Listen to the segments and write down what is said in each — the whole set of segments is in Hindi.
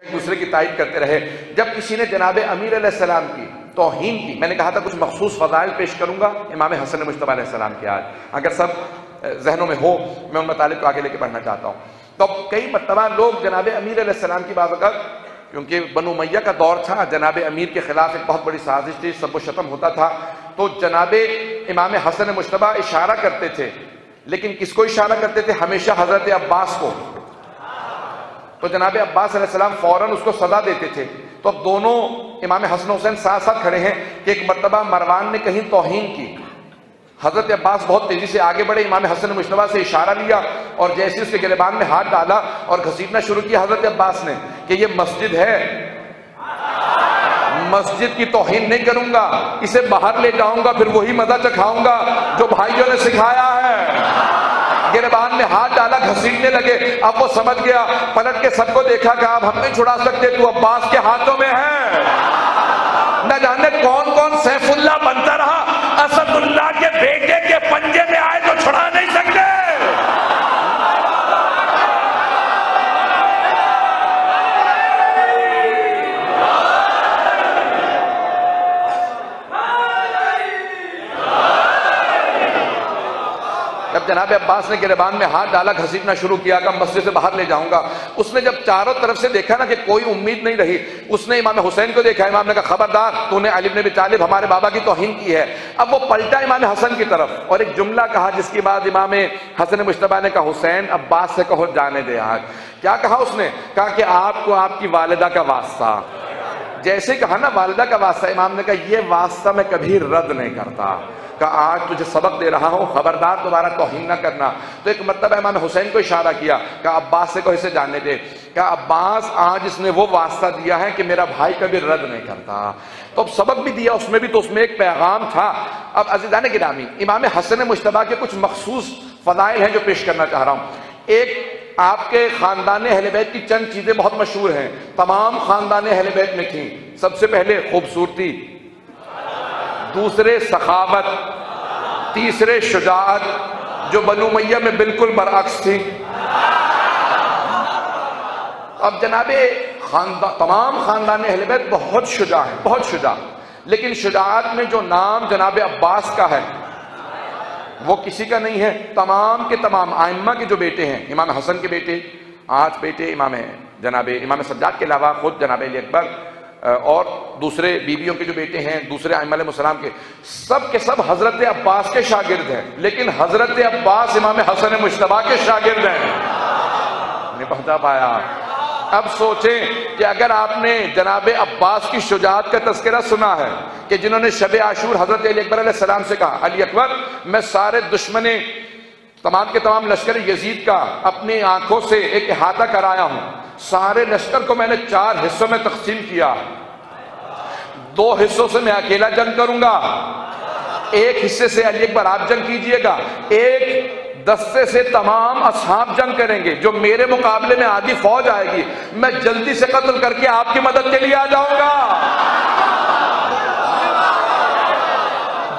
एक दूसरे की तारीफ करते रहे। जब किसी ने जनाब अमीर अलैहिस्सलाम की तौहीन की, मैंने कहा था कुछ मखसूस फ़ज़ाइल पेश करूंगा इमाम हसन मुज्तबा अलैहिस्सलाम के, आज अगर सब जहनों में हो मैं उन मतालिब को आगे लेके पढ़ना चाहता हूँ। तो कई मरतबा लोग जनाब अमीर अलैहिस्सलाम की बात कर, क्योंकि बनु उमय्या का दौर था, जनाब अमीर के खिलाफ एक बहुत बड़ी साजिश थी, सब शतम होता था, तो जनाब इमाम हसन मुज्तबा इशारा करते थे, लेकिन किसको इशारा करते थे? हमेशा हजरत अब्बास को। तो जनाब अब्बास अलैहिस्सलाम फौरन उसको सदा देते थे। तो अब दोनों इमाम हसन हुसैन साथ साथ खड़े हैं कि एक मरतबा मरवान ने कहीं तौहीन की, हजरत अब्बास बहुत तेजी से आगे बढ़े, इमाम हसन मुज्तबा से इशारा लिया और जैसे उसके गिरबान में हाथ डाला और घसीटना शुरू किया हजरत अब्बास ने कि ये मस्जिद है, मस्जिद की तौहीन नहीं करूंगा, इसे बाहर ले जाऊंगा, फिर वही मजा चखाऊंगा जो भाइयों ने सिखाया है। गिरबान में हाथ डाला, घसीटने लगे। अब वो समझ गया, पलट के सबको देखा कि अब हम नहीं छुड़ा सकते, तू अब्बास के हाथों में है। न जाने कौन कौन सैफुल्लाह बनता रहा, असदुल्लाह के बेटे के पंजे में आए तो छुड़ा नहीं सकते। जब जनाब अब्बास ने गिरबान में हाथ डाला, घसीटना शुरू किया कि मस्जिद से बाहर ले जाऊंगा, उसने जब चारों तरफ से देखा ना कि कोई उम्मीद नहीं रही, उसने इमाम हुसैन को देखा। इमाम ने कहा खबरदार, तूने अली इब्न अबी तालिब हमारे बाबा की तौहीन की है। अब वो पलटा इमाम हसन की तरफ और एक जुमला कहा, जिसके बाद इमाम हसन मुज्तबा ने कहा हुसैन अब्बास से कहो जाने दे। आज क्या कहा उसने? कहा कि आपको आपकी वालिदा का वास्ता। जैसे कहा ना वालिदा का वास्ता, इमाम ने कहा यह वास्ता मैं कभी रद्द नहीं करता, का आज तुझे सबक दे रहा हूं, खबरदार दोबारा तौहीन न करना। तो एक मतलब इमाम हुसैन को इशारा किया, कहा अब्बास से को इसे जानने दे। कहा अब्बास आज इसने वो वास्ता दिया है कि मेरा भाई कभी रद्द नहीं करता। तो अब सबक भी दिया उसमें भी, तो उसमें एक पैगाम था। अब अज़ीज़ान गिरामी, इमाम हसन मुज्तबा के कुछ मखसूस फ़ज़ाइल हैं जो पेश करना चाह रहा हूँ। एक, आपके खानदान अहले बैत की चंद चीजें बहुत मशहूर हैं, तमाम खानदान अहले बैत में थी। सबसे पहले खूबसूरती, दूसरे सखावत, तीसरे शुजाअत, जो बनु उमय्या में बिल्कुल बरअक्स थी। अब जनाबे तमाम खानदान अहले बैत बहुत शुजा है, बहुत शुजा, लेकिन शुजाअत में जो नाम जनाब अब्बास का है वो किसी का नहीं है। तमाम के तमाम आइम्मा के जो बेटे हैं, इमाम हसन के बेटे, 8 बेटे इमाम जनाबे इमाम सज्जाद के अलावा खुद जनाब अली अकबर और दूसरे बीबियों के जो बेटे हैं, दूसरे आइम्मा अलैहिस्सलाम के, सब हजरत अब्बास के शागिर्द हैं, लेकिन हजरत अब्बास इमाम हसन मुज्तबा के शागिर्द हैं। नहीं पहुंचा पाया। अब सोचें कि अगर आपने जनाब अब्बास की शुजाअत का तज़किरा सुना है कि जिन्होंने शब आशूर हजरत अली अकबर अलैहिस्सलाम से कहा, अली अकबर मैं सारे दुश्मने तमाम के तमाम लश्कर यजीद का अपनी आंखों से एक इहाता कराया हूं, सारे लश्कर को मैंने 4 हिस्सों में तकसीम किया, 2 हिस्सों से मैं अकेला जंग करूंगा, एक हिस्से से अली अकबर आप जंग कीजिएगा, एक दस्ते से तमाम असहाब जंग करेंगे, जो मेरे मुकाबले में आधी फौज आएगी मैं जल्दी से कत्ल करके आपकी मदद के लिए आ जाऊंगा।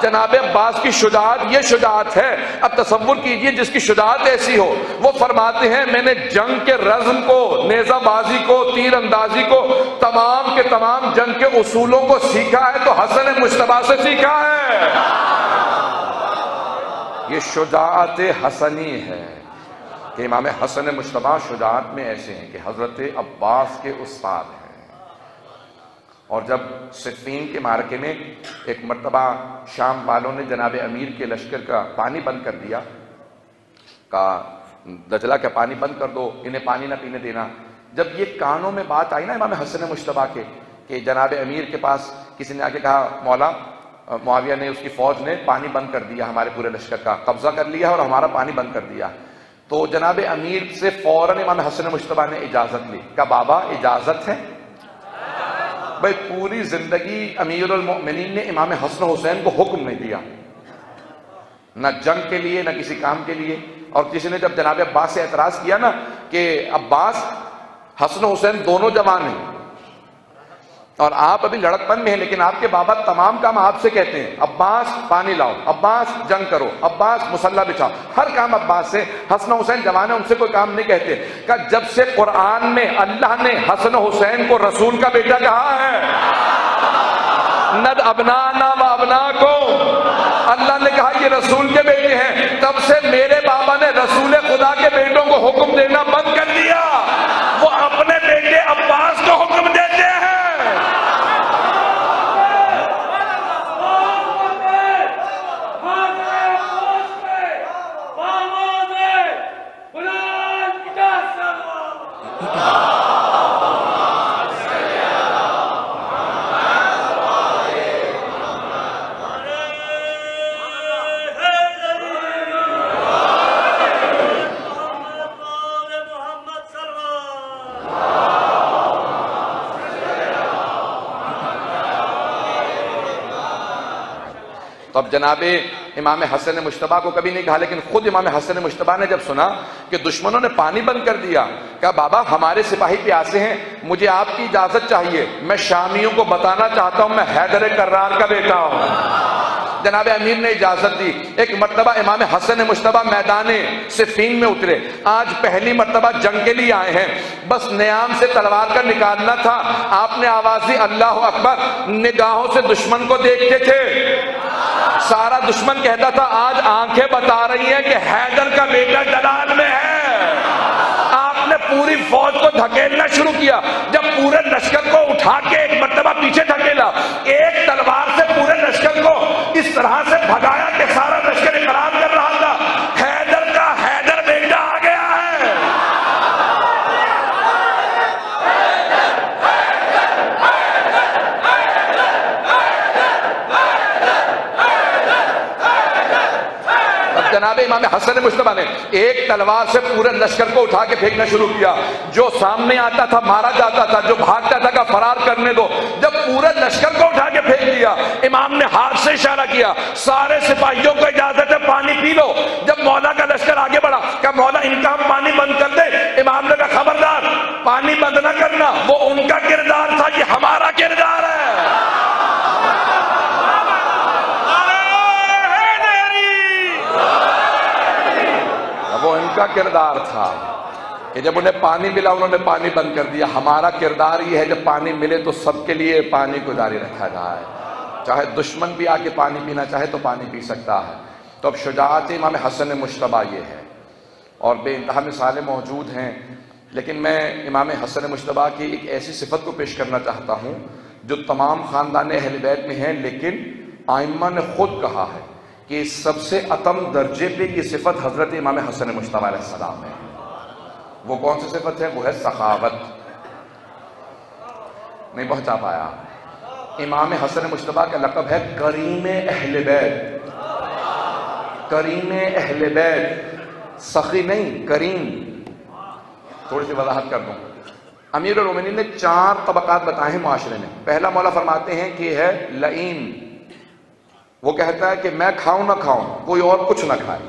जनाब अब्बास की शुजाअत ये शुजाअत है। अब तसव्वुर कीजिए जिसकी शुजाअत ऐसी हो, वो फरमाते हैं मैंने जंग के रज़्म को, नेज़ाबाजी को, तीर अंदाजी को, तमाम के तमाम जंग के उसूलों को सीखा है तो हसन मुज्तबा से सीखा है। ये शुजाअत हसनी है कि इमाम हसन मुज्तबा शुजाअत में ऐसे हैं कि हजरत अब्बास के उस्ताद हैं। और जब सिफ़ीन के मार्के में एक मर्तबा शाम वालों ने जनाब अमीर के लश्कर का पानी बंद कर दिया, कहा दजला का पानी बंद कर दो, इन्हें पानी ना पीने देना। जब ये कानों में बात आई ना इमाम हसन मुज्तबा के कि जनाब अमीर के पास किसी ने आके कहा मौला मुआविया ने, उसकी फौज ने पानी बंद कर दिया, हमारे पूरे लश्कर का कब्जा कर लिया और हमारा पानी बंद कर दिया, तो जनाब अमीर से फौरन इमाम हसन मुज्तबा ने इजाजत ली। कहा बाबा इजाजत है? भाई पूरी जिंदगी अमीरुल मोमिनीन ने इमाम हसन हुसैन को हुक्म नहीं दिया, न जंग के लिए न किसी काम के लिए। और किसी ने जब जनाब अब्बास से एतराज किया ना कि अब्बास हसन हुसैन दोनों जवान हैं, और आप अभी लड़कपन में हैं, लेकिन आपके बाबा तमाम काम आपसे कहते हैं। अब्बास पानी लाओ, अब्बास जंग करो, अब्बास मुसल्ला बिछाओ, हर काम अब्बास से। हसन हुसैन जवाने उनसे कोई काम नहीं कहते। का जब से कुरान में अल्लाह ने हसन हुसैन को रसूल का बेटा कहा है, नद अबनाना व अबना को, अल्लाह ने कहा ये रसूल के बेटे हैं, तब से मेरे बाबा ने रसूल खुदा के बेटों को हुक्म देना बंद कर दिया। वो अपने बेटे अब्बास को हुक्म देते हैं। तो अब जनाबे इमाम हसन मुश्तबा को कभी नहीं कहा, लेकिन खुद इमाम हसन मुश्तबा ने जब सुना कि दुश्मनों ने पानी बंद कर दिया, कहा बाबा हमारे सिपाही प्यासे हैं, मुझे आपकी इजाजत चाहिए, मैं शामियों को बताना चाहता हूं मैं हैदर कर्रार का बेटा हूं। जनाब अमीर ने इजाजत दी। एक मर्तबा इमाम हसन मुश्तबा मैदान सिफीन में उतरे। आज पहली मर्तबा जंग के लिए आए हैं, बस नियाम से तलवार का निकालना था। आपने आवाज दी अल्लाह अकबर, निगाहों से दुश्मन को देखते थे। सारा दुश्मन कहता था आज आंखें बता रही हैं कि हैदर का बेटा जलाल में है। आपने पूरी फौज को धकेलना शुरू किया। जब पूरे लश्कर को उठा के एक मर्तबा पीछे धकेला, एक तलवार से पूरे लश्कर को इस तरह से भगाया कि सारा लश्कर इकरार कर रहा था हैदर का हैदर बेटा आ गया है। जनाब इमाम हसन मुश्तबा ने एक तलवार से पूरे लश्कर को उठा के फेंकना शुरू किया। जो सामने आता था मारा जाता था, जो भागता था का फरार करने दो। जब पूरे लश्कर को उठा के फेंक दिया, इमाम ने हाथ से इशारा किया सारे सिपाहियों को इजाजत है पानी पी लो। जब मौला का लश्कर आगे बढ़ा, कहा मौला इनका हम पानी बंद कर दे। इमाम ने कहा खबरदार पानी बंद ना करना, वो उनका किरदार था, ये हमारा किरदार है। वो इनका किरदार था कि जब उन्हें पानी मिला उन्होंने पानी बंद कर दिया। हमारा किरदार ये है जब पानी मिले तो सबके लिए पानी को जारी रखा जाए, चाहे दुश्मन भी आके पानी पीना चाहे तो पानी पी सकता है। तो अब शुजाअत इमाम हसन मुश्तबा ये है, और बेइंतहा मिसालें मौजूद हैं, लेकिन मैं इमाम हसन मुश्तबा की एक ऐसी सिफत को पेश करना चाहता हूँ जो तमाम ख़ानदान अहले बैत में है, लेकिन आइम्मा ने खुद कहा है कि सबसे अतम दर्जे पे ये सिफत हजरत इमाम हसन मुश्तबा अलैहिस्सलाम है। वो कौन सी सिफत है? वो है सखावत। नहीं पहुंचा पाया। इमाम हसन मुश्तबा का लक़ब है करीम अहले बैत। करीम अहले बैत, सखी नहीं करीम। थोड़ी सी वजाहत कर दूं। अमीर उल मोमिनीन ने 4 तबकात बताए हैं माशरे में। पहला मौला फरमाते हैं कि है लईन, वो कहता है कि मैं खाऊं ना खाऊं कोई और कुछ ना खाए,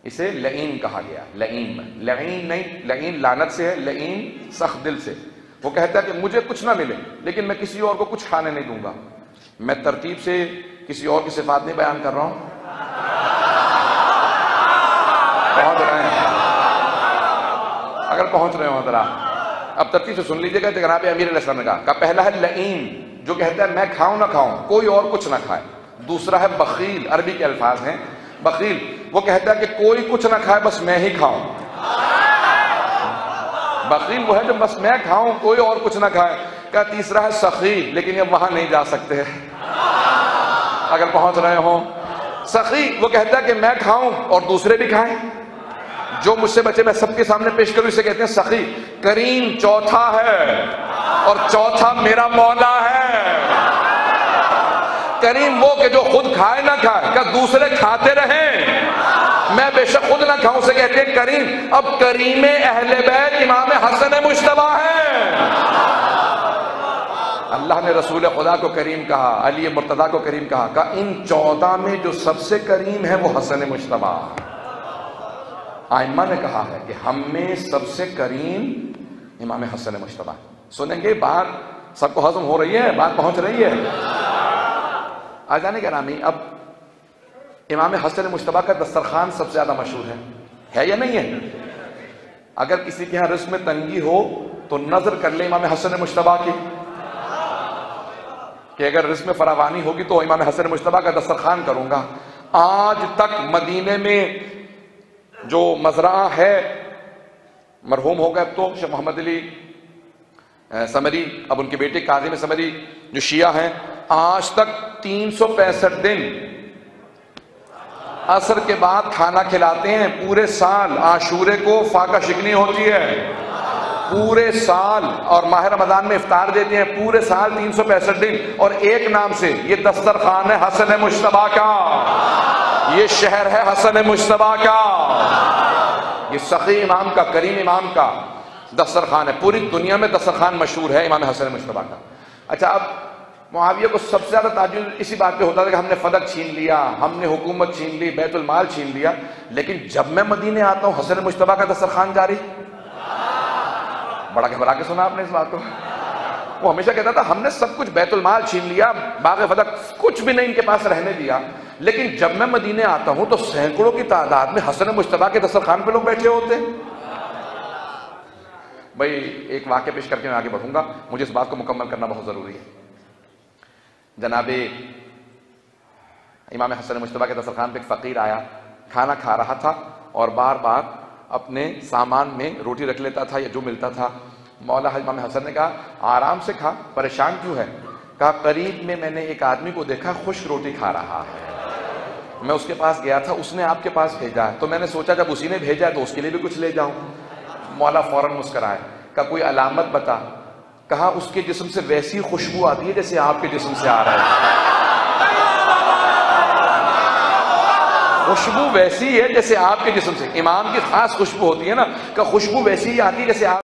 इसे लईन कहा गया। लईन, लईन नहीं, लईन लानत से है, लईन सख्त दिल से। वो कहता है कि मुझे कुछ ना मिले लेकिन मैं किसी और को कुछ खाने नहीं दूंगा। मैं तरतीब से किसी और की सिफात नहीं बयान कर रहा हूं। पहुंच रहे हैं? अगर पहुंच रहे हो जरा अब तरतीब से सुन लीजिएगा। जनाब अमीर अलैहिस्सलाम ने कहा पहला है लईन, जो कहता है मैं खाऊं ना खाऊं कोई और कुछ ना खाए। दूसरा है बखील, अरबी के अल्फाज हैं बखील, वो कहता है कि कोई कुछ ना खाए बस मैं ही खाऊं। बखील वो है जो बस मैं खाऊं कोई और कुछ ना खाए। क्या तीसरा है सखी, लेकिन अब वहां नहीं जा सकते अगर पहुंच रहे हो। सखी वो कहता है कि मैं खाऊं और दूसरे भी खाएं, जो मुझसे बचे मैं सबके सामने पेश करूं, इसे कहते हैं सखी। करीम चौथा है और चौथा मेरा मौला है। करीम वो कि जो खुद खाए ना खाए, क्या दूसरे खाते रहें, मैं बेशक खुद ना खाऊं, से कहते हैं करीम। अब करीम अहले बैत इमाम हसन मुश्तबा है। अल्लाह ने रसूल खुदा को करीम कहा, अली मुर्तदा को करीम कहा इन 14 में जो सबसे करीम है वो हसन मुश्तबा। आइम्मा ने कहा है कि हम में सबसे करीम इमाम हसन मुश्तबा। सुनेंगे बात सबको हजम हो रही है, बात पहुंच रही है। आजाने का नामी, अब इमाम हसन मुश्तबा का दस्तरखान सबसे ज्यादा मशहूर है या नहीं है? अगर किसी के यहाँ रिस्क में तंगी हो तो नजर कर ले इमाम हसन मुश्तबा की, कि अगर रिस्क में फरावानी होगी तो इमाम हसन मुश्तबा का दस्तरखान करूंगा। आज तक मदीने में जो मजरा है, मरहूम हो गए अब तो, शेख मोहम्मद अली समरी, अब उनके बेटे काजिम समरी जो शिया हैं, आज तक 365 दिन असर के बाद खाना खिलाते हैं। पूरे साल आशूरे को फाका शिकनी होती है, पूरे साल, और माह रमजान में इफ्तार देते हैं। पूरे साल 365 दिन, और एक नाम से ये दस्तरखान है हसन मुश्तबा का, ये शहर है हसन मुश्तबा का, ये सखी इमाम का, करीम इमाम का दस्तरखान है। पूरी दुनिया में दस्तरखान मशहूर है इमाम हसन मुश्तबा का। अच्छा, अब मुआविया को सबसे ज्यादा ताजुब इसी बात पे होता था कि हमने फदक छीन लिया, हमने हुकूमत छीन ली, बैतुल माल छीन लिया। लेकिन जब मैं मदीने आता हूं हसन मुश्तबा का दस्तरखान जारी। बड़ा घबरा के सुना आपने इस बात को। वो हमेशा कहता था हमने सब कुछ बैतुल माल छीन लिया, बाग फदक कुछ भी नहीं इनके पास रहने दिया। लेकिन जब मैं मदीने आता हूं तो सैकड़ों की तादाद में हसन मुश्तबा के दस्तरखान पे लोग बैठे होते हैं। भाई एक वाक्य पेश करके मैं आगे बढ़ूंगा, मुझे इस बात को मुकम्मल करना बहुत जरूरी है। जनाबे इमाम हसन मुश्तबा के दस्तरखान पे एक फकीर आया, खाना खा रहा था और बार बार अपने सामान में रोटी रख लेता था या जो मिलता था। मौला इमाम हसन ने कहा, आराम से खा, परेशान क्यों है? कहा, करीब में मैंने एक आदमी को देखा खुश्क रोटी खा रहा है, मैं उसके पास गया था, उसने आपके पास भेजा है, तो मैंने सोचा जब उसी ने भेजा है तो उसके लिए भी कुछ ले जाऊं। मौला फौरन मुस्कुराए, कहा कोई अलामत बता। कहा उसके जिस्म से वैसी खुशबू आती है जैसे आपके जिस्म से आ रहा है, खुशबू वैसी है जैसे आपके जिस्म से। इमाम की खास खुशबू होती है ना, का खुशबू वैसी ही आती है जैसे आप